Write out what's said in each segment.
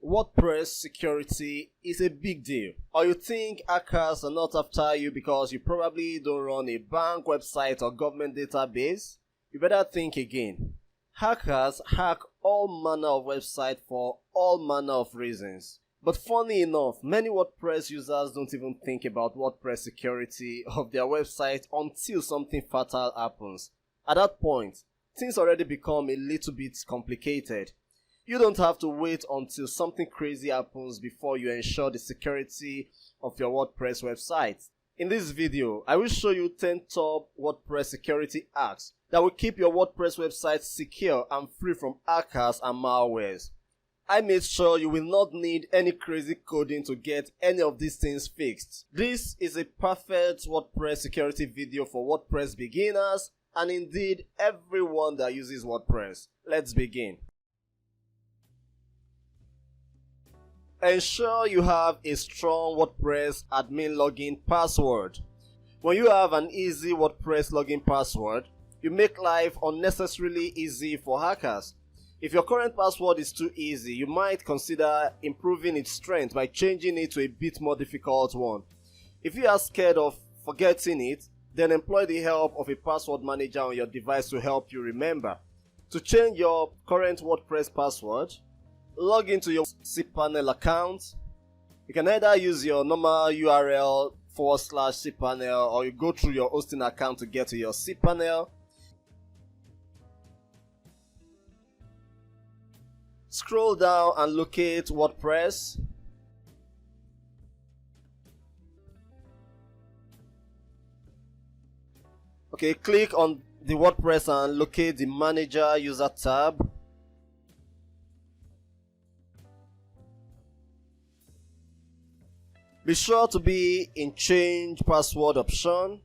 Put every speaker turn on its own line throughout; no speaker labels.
WordPress security is a big deal. Or you think hackers are not after you because you probably don't run a bank website or government database? You better think again. Hackers hack all manner of websites for all manner of reasons. But funny enough, many WordPress users don't even think about WordPress security of their website until something fatal happens. At that point, things already become a little bit complicated. You don't have to wait until something crazy happens before you ensure the security of your WordPress website. In this video, I will show you 10 top WordPress security hacks that will keep your WordPress website secure and free from hackers and malwares. I made sure you will not need any crazy coding to get any of these things fixed. This is a perfect WordPress security video for WordPress beginners and indeed everyone that uses WordPress. Let's begin. Ensure you have a strong WordPress admin login password. When you have an easy WordPress login password, you make life unnecessarily easy for hackers. If your current password is too easy, you might consider improving its strength by changing it to a bit more difficult one. If you are scared of forgetting it, then employ the help of a password manager on your device to help you remember. To change your current WordPress password, log into your cPanel account. You can either use your normal URL /cPanel or you go through your hosting account to get to your cPanel. Scroll down and locate WordPress. Okay, click on the WordPress and locate the Manager User tab. Be sure to be in Change Password option.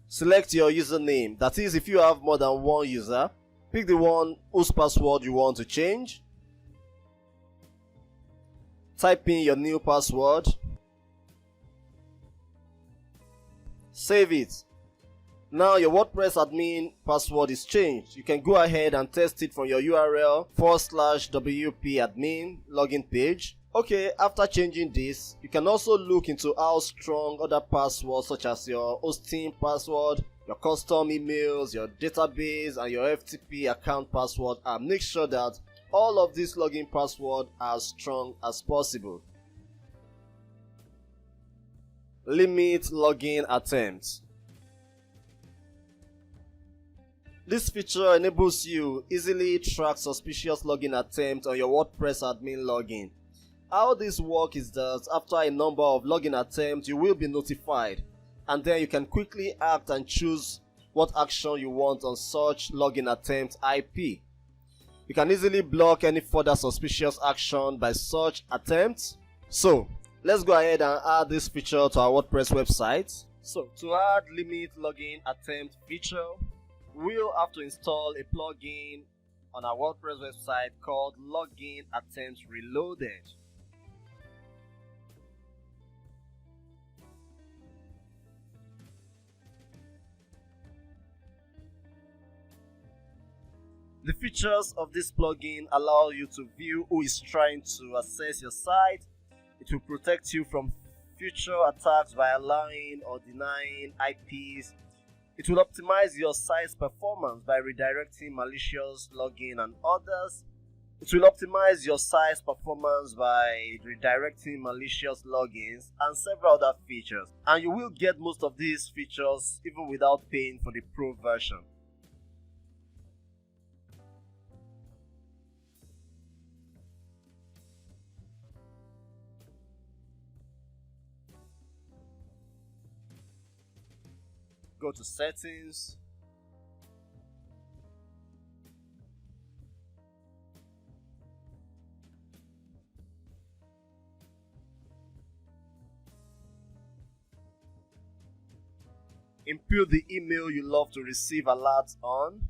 Select your username. That is, if you have more than one user, pick the one whose password you want to change. Type in your new password. Save it. Now your WordPress admin password is changed. You can go ahead and test it from your URL /WP admin login page. Okay, after changing this, you can also look into how strong other passwords such as your hosting password, your custom emails, your database, and your FTP account password, and make sure that all of these login passwords are as strong as possible. Limit login attempts. This feature enables you easily track suspicious login attempts on your WordPress admin login. How this works is that after a number of login attempts, you will be notified, and then you can quickly act and choose what action you want on such login attempt IP. You can easily block any further suspicious action by such attempts. So, let's go ahead and add this feature to our WordPress website. So, to add limit login attempt feature, we'll have to install a plugin on our WordPress website called Login Attempts Reloaded. The features of this plugin allow you to view who is trying to access your site. It will protect you from future attacks by allowing or denying IPs. It will optimize your site's performance by redirecting malicious login and others. It will optimize your site's performance by redirecting malicious logins and several other features. And you will get most of these features even without paying for the Pro version. Go to Settings. Input the email you love to receive alerts on.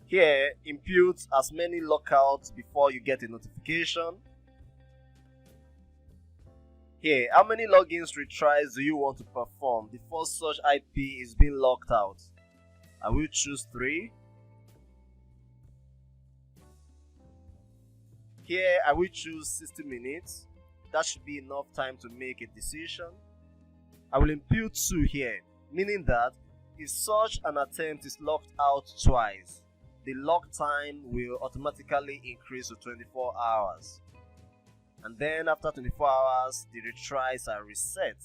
Here, input as many lockouts before you get a notification. Here, how many logins retries do you want to perform before such IP is being locked out? I will choose 3. Here I will choose 60 minutes. That should be enough time to make a decision. I will impute 2 here, meaning that if such an attempt is logged out twice, the log time will automatically increase to 24 hours. And then after 24 hours, the retries are reset.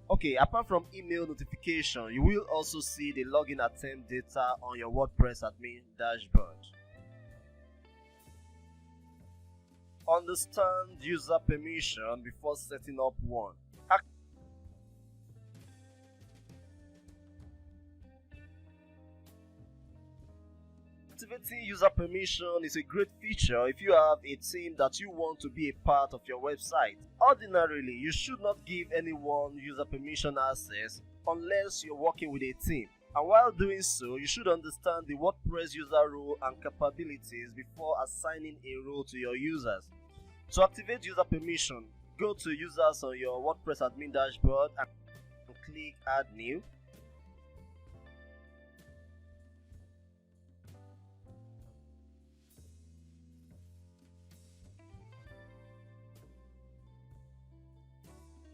Okay, apart from email notification, you will also see the login attempt data on your WordPress admin dashboard. Understand user permission before setting up one. Activating user permission is a great feature if you have a team that you want to be a part of your website. Ordinarily, you should not give anyone user permission access unless you're working with a team. And while doing so, you should understand the WordPress user role and capabilities before assigning a role to your users. To activate user permission, go to Users on your WordPress admin dashboard and click Add New.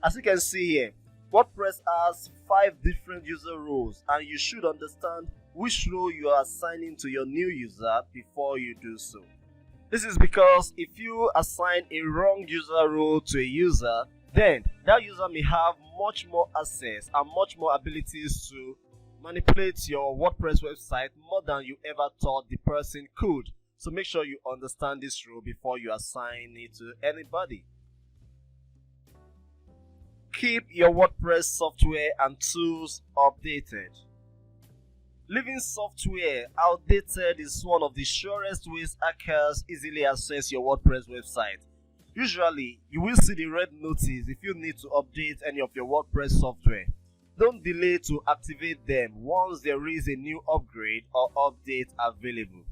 As you can see here, WordPress has 5 different user roles, and you should understand which role you are assigning to your new user before you do so. This is because if you assign a wrong user role to a user, then that user may have much more access and much more abilities to manipulate your WordPress website more than you ever thought the person could. So make sure you understand this role before you assign it to anybody. Keep your WordPress software and tools updated. Leaving software outdated is one of the surest ways hackers easily access your WordPress website. Usually, you will see the red notice if you need to update any of your WordPress software. Don't delay to activate them once there is a new upgrade or update available.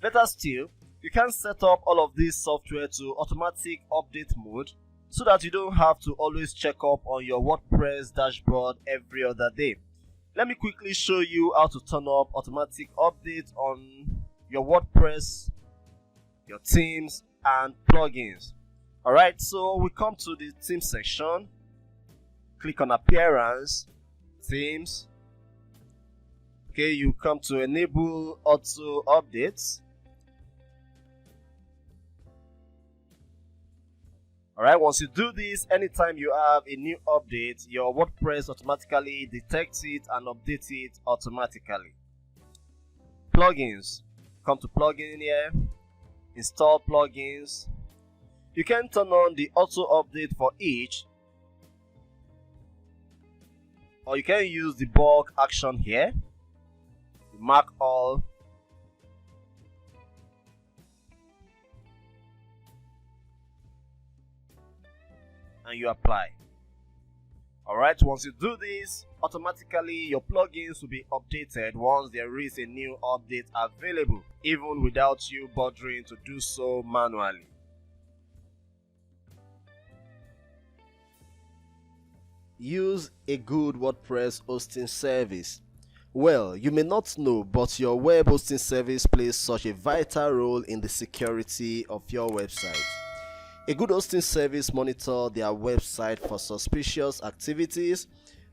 Better still, you can set up all of this software to automatic update mode so that you don't have to always check up on your WordPress dashboard every other day. Let me quickly show you how to turn up automatic updates on your WordPress, your themes, and plugins. Alright, so we come to the theme section. Click on Appearance, Themes. Okay, you come to Enable Auto Updates. Alright, once you do this, anytime you have a new update, your WordPress automatically detects it and updates it automatically. Plugins. Come to Plugin here. Install plugins. You can turn on the auto update for each, or you can use the bulk action here. Mark all. And you apply. Alright, once you do this, automatically your plugins will be updated once there is a new update available, even without you bothering to do so manually. Use a good WordPress hosting service. Well, you may not know, but your web hosting service plays such a vital role in the security of your website. A good hosting service monitors their website for suspicious activities.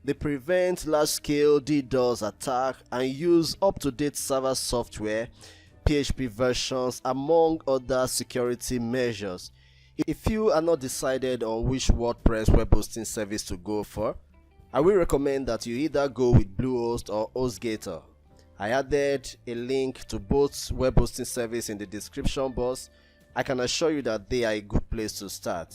They prevent large-scale DDoS attack and use up-to-date server software, PHP versions, among other security measures. If you are not decided on which WordPress web hosting service to go for, I will recommend that you either go with Bluehost or HostGator. I added a link to both web hosting service in the description box. I can assure you that they are a good place to start.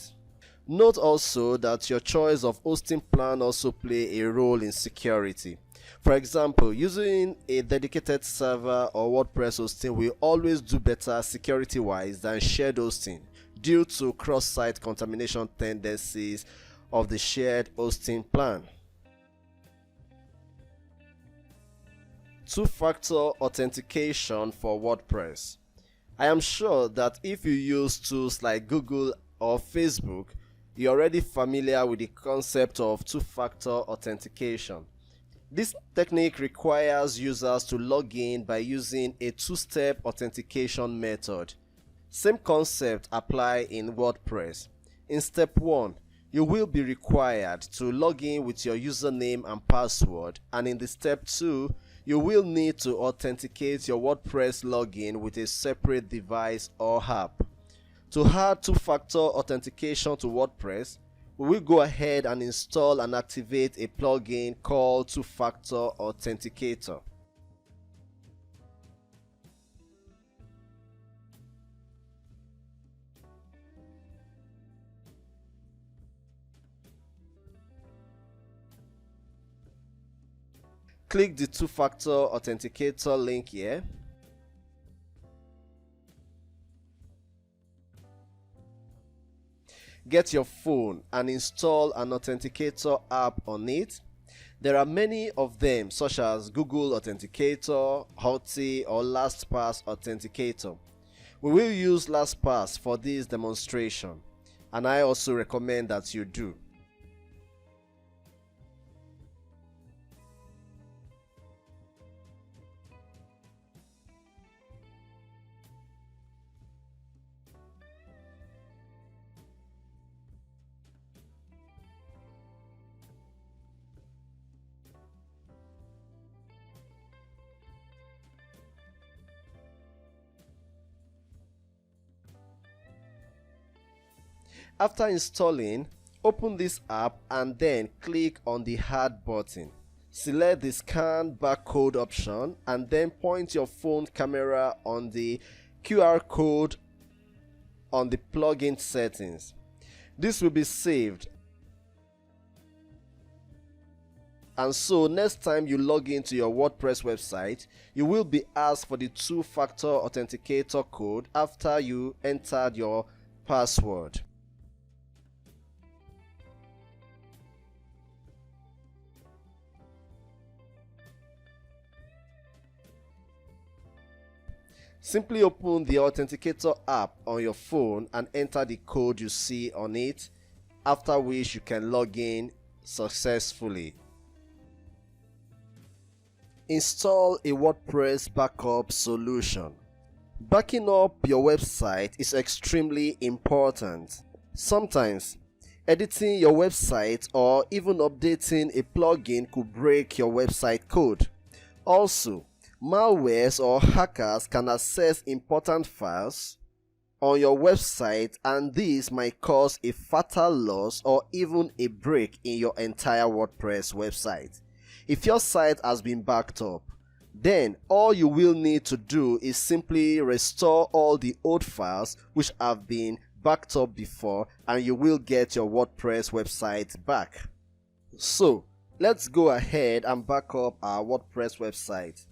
Note also that your choice of hosting plan also play a role in security. For example, using a dedicated server or WordPress hosting will always do better security-wise than shared hosting due to cross-site contamination tendencies of the shared hosting plan. Two-factor authentication for WordPress. I am sure that if you use tools like Google or Facebook, you're already familiar with the concept of two-factor authentication. This technique requires users to log in by using a two-step authentication method. Same concept apply in WordPress. In step 1, you will be required to log in with your username and password, and in the step 2, you will need to authenticate your WordPress login with a separate device or app. To add two-factor authentication to WordPress, we will go ahead and install and activate a plugin called Two-Factor Authenticator. Click the Two-Factor Authenticator link here. Get your phone and install an authenticator app on it. There are many of them, such as Google Authenticator, Authy, or LastPass Authenticator. We will use LastPass for this demonstration, and I also recommend that you do. After installing, open this app and then click on the Add button. Select the Scan Barcode option and then point your phone camera on the QR code on the plugin settings. This will be saved, and so next time you log into your WordPress website, you will be asked for the two-factor authenticator code after you entered your password. Simply open the Authenticator app on your phone and enter the code you see on it, after which you can log in successfully. Install a WordPress backup solution. Backing up your website is extremely important. Sometimes, editing your website or even updating a plugin could break your website code. Also, malwares or hackers can access important files on your website, and this might cause a fatal loss or even a break in your entire WordPress website. If your site has been backed up, then all you will need to do is simply restore all the old files which have been backed up before, and you will get your WordPress website back. So let's go ahead and back up our WordPress website.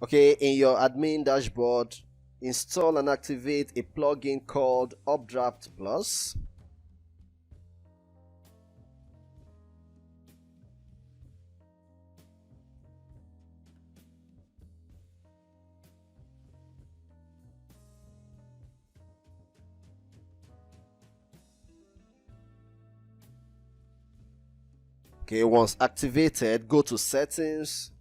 Okay, in your admin dashboard, install and activate a plugin called Updraft Plus. Okay, once activated, go to Settings.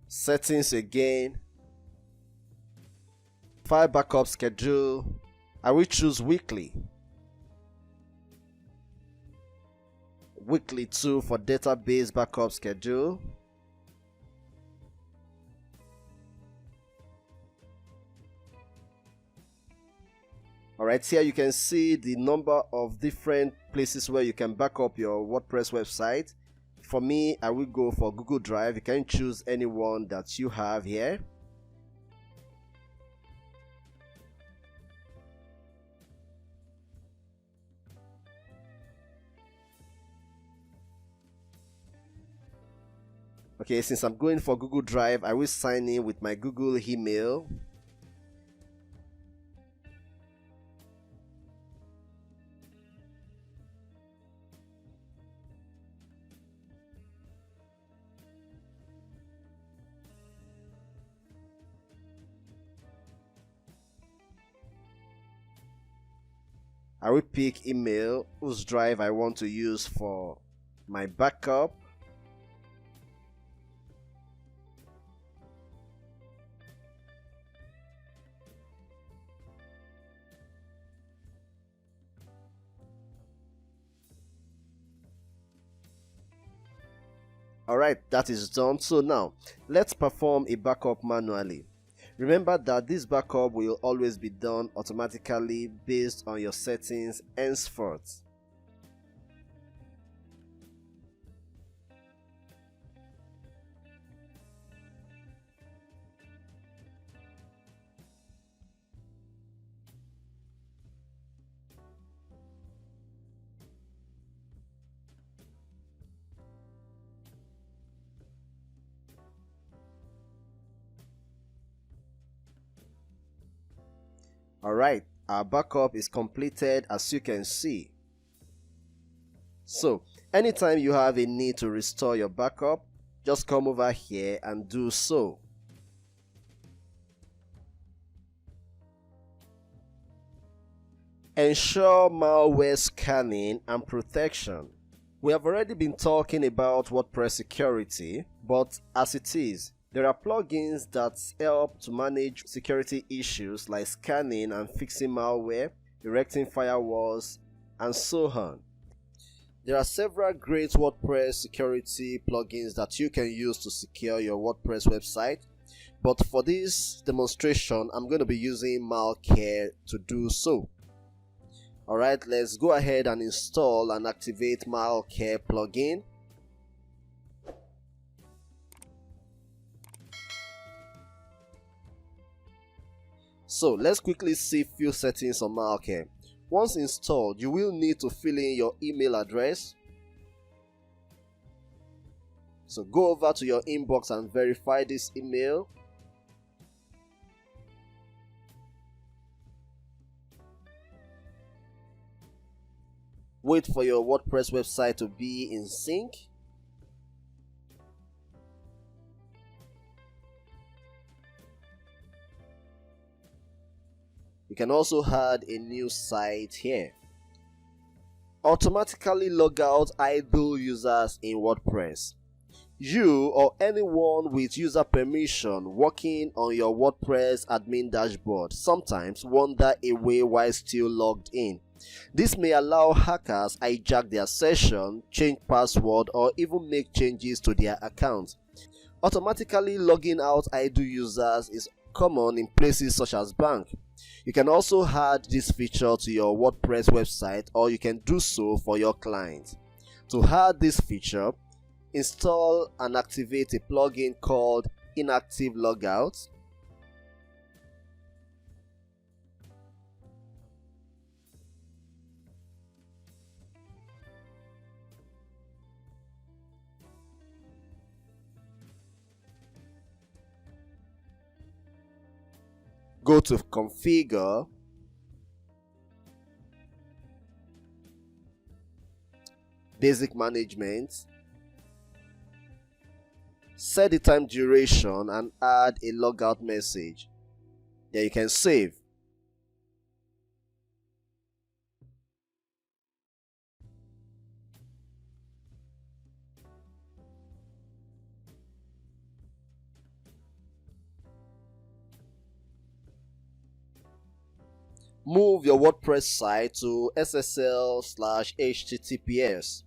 Settings again. File backup schedule. I will choose weekly. Weekly 2 for database backup schedule. Alright, here you can see the number of different places where you can back up your WordPress website. For me, I will go for Google Drive. You can choose any one that you have here. Okay, since I'm going for Google Drive, I will sign in with my Google email. I will pick email whose drive I want to use for my backup. Alright, that is done. So now let's perform a backup manually. Remember that this backup will always be done automatically based on your settings henceforth. Alright, our backup is completed as you can see. So, anytime you have a need to restore your backup, just come over here and do so. Ensure malware scanning and protection. We have already been talking about WordPress security, but as it is, there are plugins that help to manage security issues like scanning and fixing malware, erecting firewalls, and so on. There are several great WordPress security plugins that you can use to secure your WordPress website, but for this demonstration, I'm going to be using Malware to do so. Alright, let's go ahead and install and activate Malware plugin. So let's quickly see few settings on Malware. Once installed, you will need to fill in your email address. So go over to your inbox and verify this email. Wait for your WordPress website to be in sync. You can also add a new site here. Automatically log out idle users in WordPress. You or anyone with user permission working on your WordPress admin dashboard sometimes wander away while still logged in. This may allow hackers hijack their session, change password, or even make changes to their account. Automatically logging out idle users is common in places such as bank. You can also add this feature to your WordPress website, or you can do so for your client. To add this feature, install and activate a plugin called Inactive Logout. Go to Configure, Basic Management, set the time duration and add a logout message. Then you can save. Move your WordPress site to SSL/HTTPS.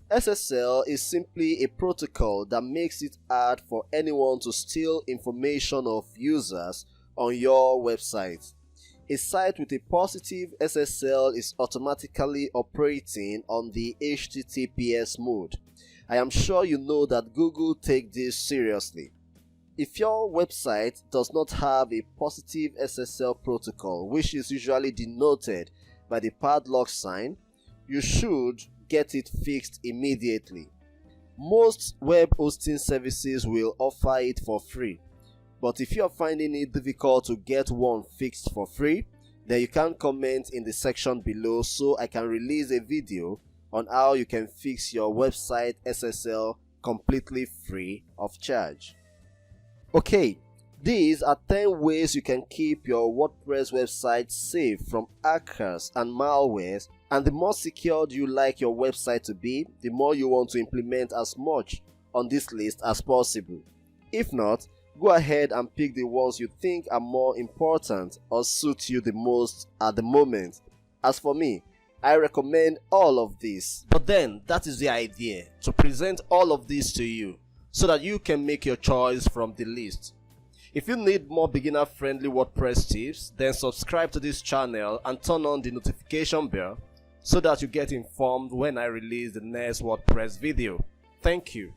SSL is simply a protocol that makes it hard for anyone to steal information of users on your website. A site with a positive SSL is automatically operating on the HTTPS mode. I am sure you know that Google takes this seriously. If your website does not have a positive SSL protocol, which is usually denoted by the padlock sign, you should get it fixed immediately. Most web hosting services will offer it for free, but if you are finding it difficult to get one fixed for free, then you can comment in the section below so I can release a video on how you can fix your website SSL completely free of charge. Okay, These are 10 ways you can keep your WordPress website safe from hackers and malwares, and the more secured you like your website to be, the more you want to implement as much on this list as possible. If not, go ahead and pick the ones you think are more important or suit you the most at the moment. As for me, I recommend all of these. But then, that is the idea, to present all of these to you so that you can make your choice from the list. If you need more beginner-friendly WordPress tips, then subscribe to this channel and turn on the notification bell so that you get informed when I release the next WordPress video. Thank you.